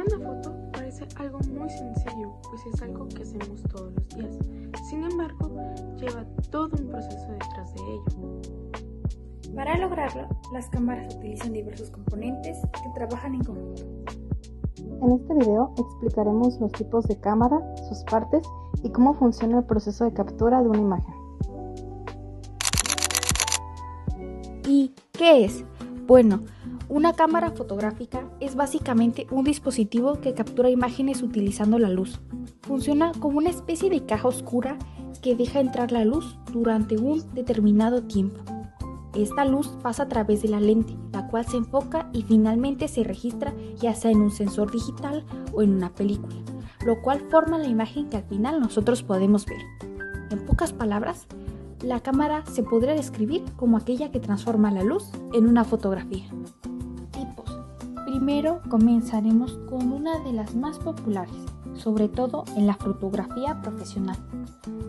una foto parece algo muy sencillo, pues es algo que hacemos todos los días. Sin embargo, lleva todo un proceso detrás de ello. Para lograrlo, las cámaras utilizan diversos componentes que trabajan en conjunto. En este video explicaremos los tipos de cámara, sus partes y cómo funciona el proceso de captura de una imagen. ¿Y qué es? Bueno, una cámara fotográfica es básicamente un dispositivo que captura imágenes utilizando la luz. Funciona como una especie de caja oscura que deja entrar la luz durante un determinado tiempo. Esta luz pasa a través de la lente, la cual se enfoca y finalmente se registra ya sea en un sensor digital o en una película, lo cual forma la imagen que al final nosotros podemos ver. En pocas palabras, la cámara se podría describir como aquella que transforma la luz en una fotografía. Tipos. Primero comenzaremos con una de las más populares, sobre todo en la fotografía profesional,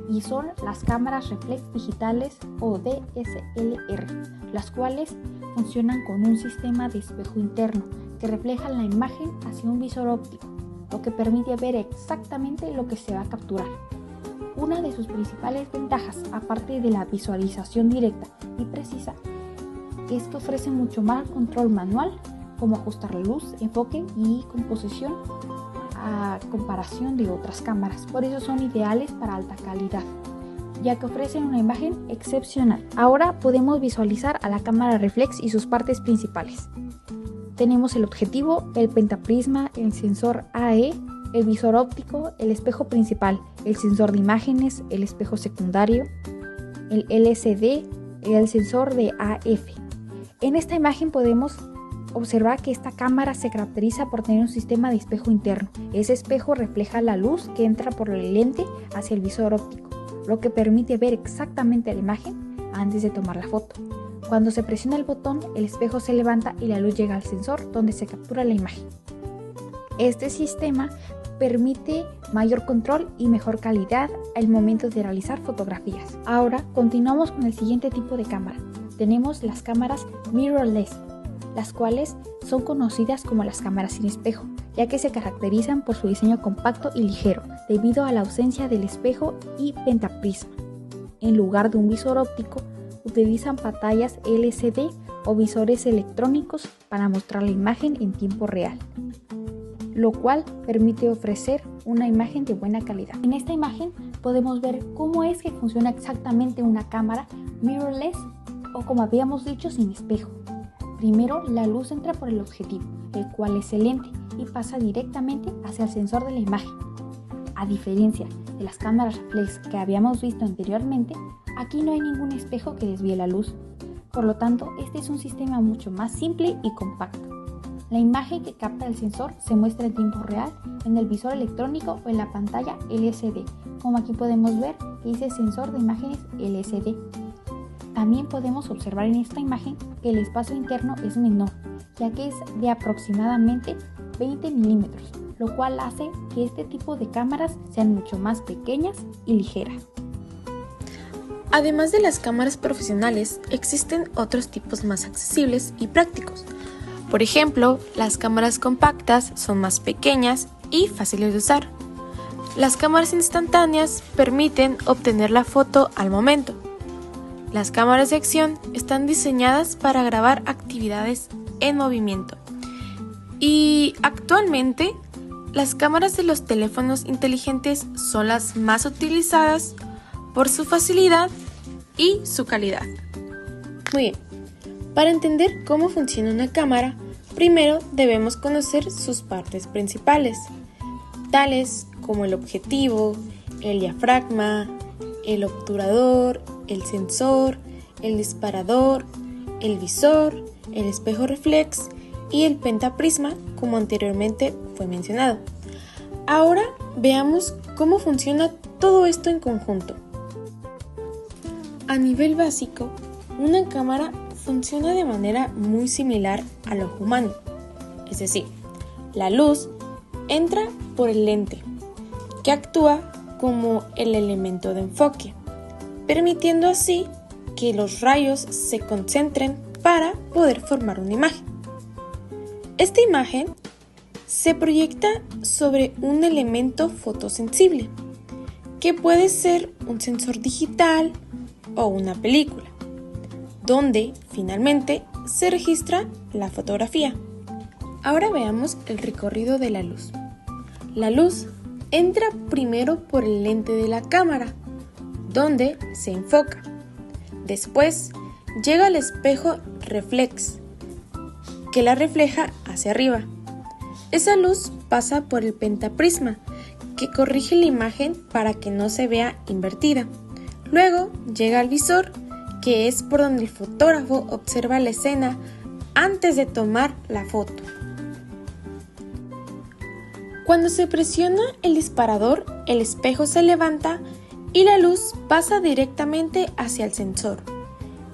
y son las cámaras reflex digitales o DSLR, las cuales funcionan con un sistema de espejo interno que refleja la imagen hacia un visor óptico, lo que permite ver exactamente lo que se va a capturar. Una de sus principales ventajas, aparte de la visualización directa y precisa, es que ofrece mucho más control manual, como ajustar la luz, enfoque y composición a comparación de otras cámaras. Por eso son ideales para alta calidad, ya que ofrecen una imagen excepcional. Ahora podemos visualizar a la cámara reflex y sus partes principales. Tenemos el objetivo, el pentaprisma, el sensor AE, el visor óptico, el espejo principal, el sensor de imágenes, el espejo secundario, el LCD y el sensor de AF. En esta imagen podemos observar que esta cámara se caracteriza por tener un sistema de espejo interno. Ese espejo refleja la luz que entra por la lente hacia el visor óptico, lo que permite ver exactamente la imagen antes de tomar la foto. Cuando se presiona el botón, el espejo se levanta y la luz llega al sensor donde se captura la imagen. Este sistema permite mayor control y mejor calidad al momento de realizar fotografías. Ahora continuamos con el siguiente tipo de cámara. Tenemos las cámaras mirrorless, las cuales son conocidas como las cámaras sin espejo, ya que se caracterizan por su diseño compacto y ligero, debido a la ausencia del espejo y pentaprisma. En lugar de un visor óptico, utilizan pantallas LCD o visores electrónicos para mostrar la imagen en tiempo real, lo cual permite ofrecer una imagen de buena calidad. En esta imagen podemos ver cómo es que funciona exactamente una cámara mirrorless o, como habíamos dicho, sin espejo. Primero, la luz entra por el objetivo, el cual es el lente, y pasa directamente hacia el sensor de la imagen. A diferencia de las cámaras reflex que habíamos visto anteriormente, aquí no hay ningún espejo que desvíe la luz. Por lo tanto, este es un sistema mucho más simple y compacto. La imagen que capta el sensor se muestra en tiempo real en el visor electrónico o en la pantalla LCD, como aquí podemos ver que dice sensor de imágenes LCD. También podemos observar en esta imagen que el espacio interno es menor, ya que es de aproximadamente 20 milímetros, lo cual hace que este tipo de cámaras sean mucho más pequeñas y ligeras. Además de las cámaras profesionales, existen otros tipos más accesibles y prácticos. Por ejemplo, las cámaras compactas son más pequeñas y fáciles de usar. Las cámaras instantáneas permiten obtener la foto al momento. Las cámaras de acción están diseñadas para grabar actividades en movimiento. Y actualmente, las cámaras de los teléfonos inteligentes son las más utilizadas por su facilidad y su calidad. Muy bien, para entender cómo funciona una cámara, primero debemos conocer sus partes principales, tales como el objetivo, el diafragma, el obturador, el sensor, el disparador, el visor, el espejo reflex y el pentaprisma, como anteriormente fue mencionado. Ahora veamos cómo funciona todo esto en conjunto. A nivel básico, una cámara funciona de manera muy similar al ojo humano, es decir, la luz entra por el lente, que actúa como el elemento de enfoque, permitiendo así que los rayos se concentren para poder formar una imagen. Esta imagen se proyecta sobre un elemento fotosensible, que puede ser un sensor digital o una película, donde finalmente se registra la fotografía. Ahora veamos el recorrido de la luz. La luz entra primero por el lente de la cámara, donde se enfoca. Después llega al espejo reflex, que la refleja hacia arriba. Esa luz pasa por el pentaprisma, que corrige la imagen para que no se vea invertida. Luego llega al visor, que es por donde el fotógrafo observa la escena antes de tomar la foto. Cuando se presiona el disparador, el espejo se levanta y la luz pasa directamente hacia el sensor.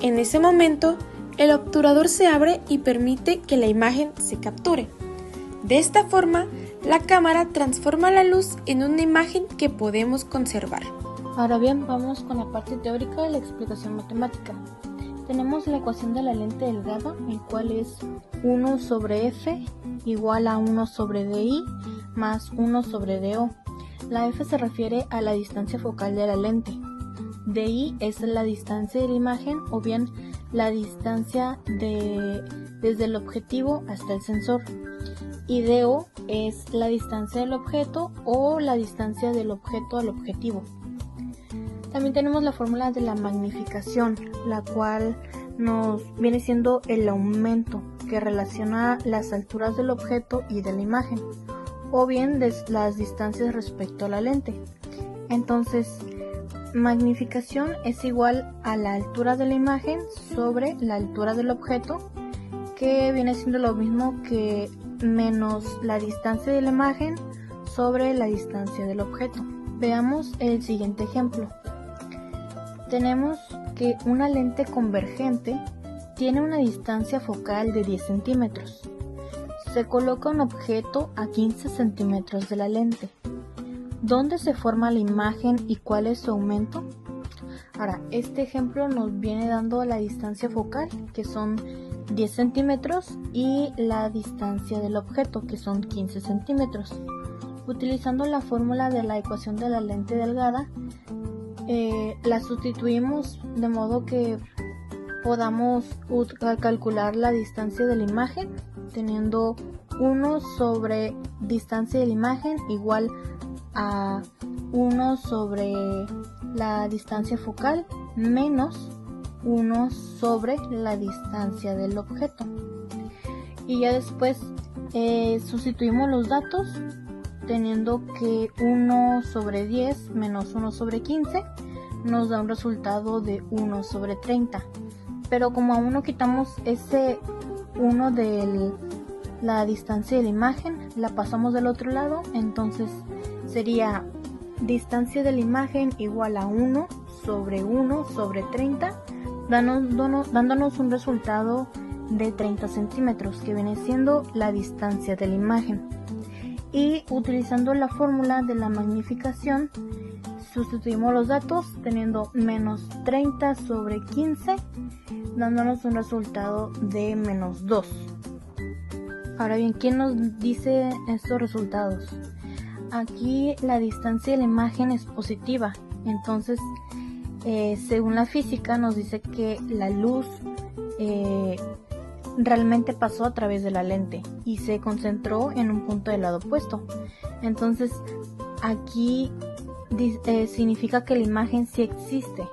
En ese momento, el obturador se abre y permite que la imagen se capture. De esta forma, la cámara transforma la luz en una imagen que podemos conservar. Ahora bien, vamos con la parte teórica de la explicación matemática. Tenemos la ecuación de la lente delgada, el cual es 1 sobre f igual a 1 sobre di más 1 sobre do. La f se refiere a la distancia focal de la lente. Di es la distancia de la imagen o bien la distancia desde el objetivo hasta el sensor. Y do es la distancia del objeto o la distancia del objeto al objetivo. También tenemos la fórmula de la magnificación, la cual nos viene siendo el aumento que relaciona las alturas del objeto y de la imagen, o bien las distancias respecto a la lente. Entonces, magnificación es igual a la altura de la imagen sobre la altura del objeto, que viene siendo lo mismo que menos la distancia de la imagen sobre la distancia del objeto. Veamos el siguiente ejemplo. Tenemos que una lente convergente tiene una distancia focal de 10 centímetros. Se coloca un objeto a 15 centímetros de la lente. ¿Dónde se forma la imagen y cuál es su aumento? Ahora, este ejemplo nos viene dando la distancia focal, que son 10 centímetros, y la distancia del objeto, que son 15 centímetros. Utilizando la fórmula de la ecuación de la lente delgada, la sustituimos de modo que podamos calcular la distancia de la imagen, teniendo 1 sobre distancia de la imagen igual a 1 sobre la distancia focal menos 1 sobre la distancia del objeto. Y ya después sustituimos los datos, teniendo que 1 sobre 10 menos 1 sobre 15 nos da un resultado de 1 sobre 30. Pero como aún no quitamos ese 1 de la distancia de la imagen, la pasamos del otro lado, entonces sería distancia de la imagen igual a 1 sobre 30, dándonos un resultado de 30 centímetros, que viene siendo la distancia de la imagen. Y utilizando la fórmula de la magnificación, sustituimos los datos teniendo menos 30 sobre 15, dándonos un resultado de menos 2. Ahora bien, ¿quién nos dice estos resultados? Aquí la distancia de la imagen es positiva, entonces según la física nos dice que la luz realmente pasó a través de la lente y se concentró en un punto del lado opuesto. Entonces aquí significa que la imagen sí existe,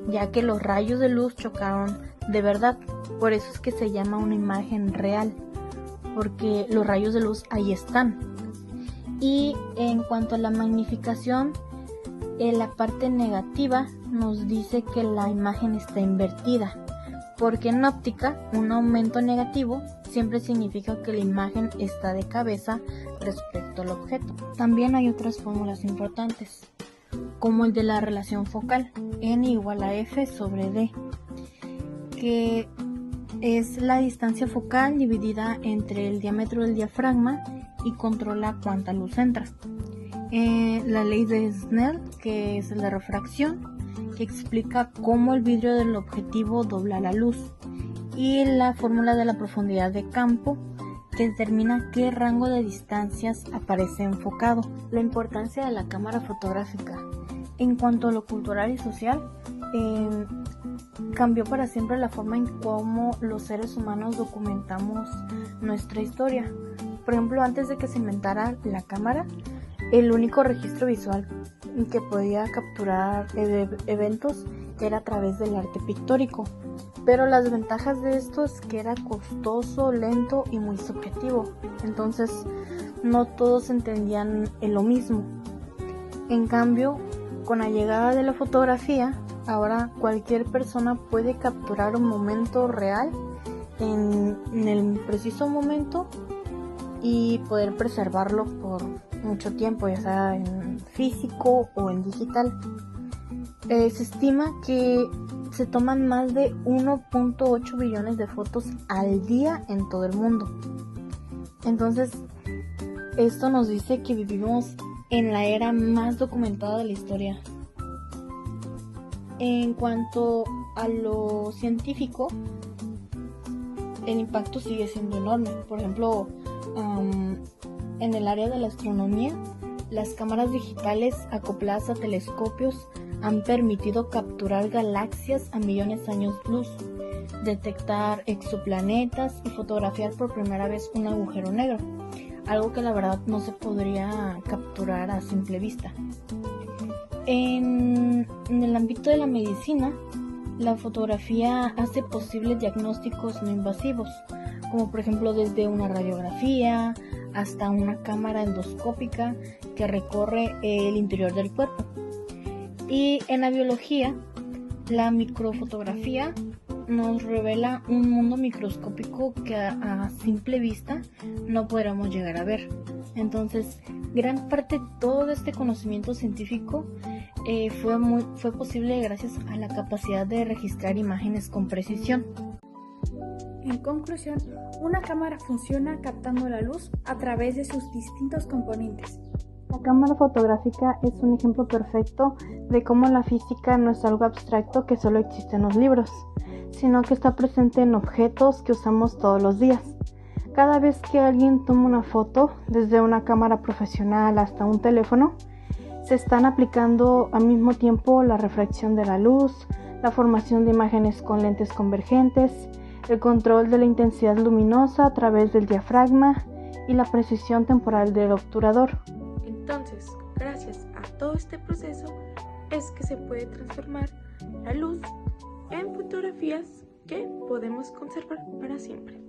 ya que los rayos de luz chocaron de verdad. Por eso es que se llama una imagen real, porque los rayos de luz ahí están. Y en cuanto a la magnificación, la parte negativa nos dice que la imagen está invertida, porque en óptica un aumento negativo siempre significa que la imagen está de cabeza respecto al objeto. También hay otras fórmulas importantes, como el de la relación focal, n igual a f sobre d, que es la distancia focal dividida entre el diámetro del diafragma y controla cuánta luz entra. La ley de Snell, que es la refracción, que explica cómo el vidrio del objetivo dobla la luz, y la fórmula de la profundidad de campo, que determina qué rango de distancias aparece enfocado. La importancia de la cámara fotográfica. En cuanto a lo cultural y social, cambió para siempre la forma en cómo los seres humanos documentamos nuestra historia. Por ejemplo, antes de que se inventara la cámara, el único registro visual que podía capturar eventos era a través del arte pictórico. Pero las ventajas de esto es que era costoso, lento y muy subjetivo. Entonces, no todos entendían lo mismo. En cambio, con la llegada de la fotografía, ahora cualquier persona puede capturar un momento real en el preciso momento y poder preservarlo por mucho tiempo, ya sea en físico o en digital. Se estima que se toman más de 1.8 billones de fotos al día en todo el mundo. Entonces, esto nos dice que vivimos en la era más documentada de la historia. En cuanto a lo científico, el impacto sigue siendo enorme. Por ejemplo, en el área de la astronomía, las cámaras digitales acopladas a telescopios han permitido capturar galaxias a millones de años luz, detectar exoplanetas y fotografiar por primera vez un agujero negro, algo que la verdad no se podría capturar a simple vista. En el ámbito de la medicina, la fotografía hace posibles diagnósticos no invasivos, como por ejemplo desde una radiografía hasta una cámara endoscópica que recorre el interior del cuerpo. Y en la biología, la microfotografía nos revela un mundo microscópico que a simple vista no podríamos llegar a ver. Entonces, gran parte de todo este conocimiento científico fue posible gracias a la capacidad de registrar imágenes con precisión. En conclusión, una cámara funciona captando la luz a través de sus distintos componentes. La cámara fotográfica es un ejemplo perfecto de cómo la física no es algo abstracto que solo existe en los libros, sino que está presente en objetos que usamos todos los días. Cada vez que alguien toma una foto, desde una cámara profesional hasta un teléfono, se están aplicando al mismo tiempo la refracción de la luz, la formación de imágenes con lentes convergentes, el control de la intensidad luminosa a través del diafragma y la precisión temporal del obturador. Entonces, gracias a todo este proceso es que se puede transformar la luz en fotografías que podemos conservar para siempre.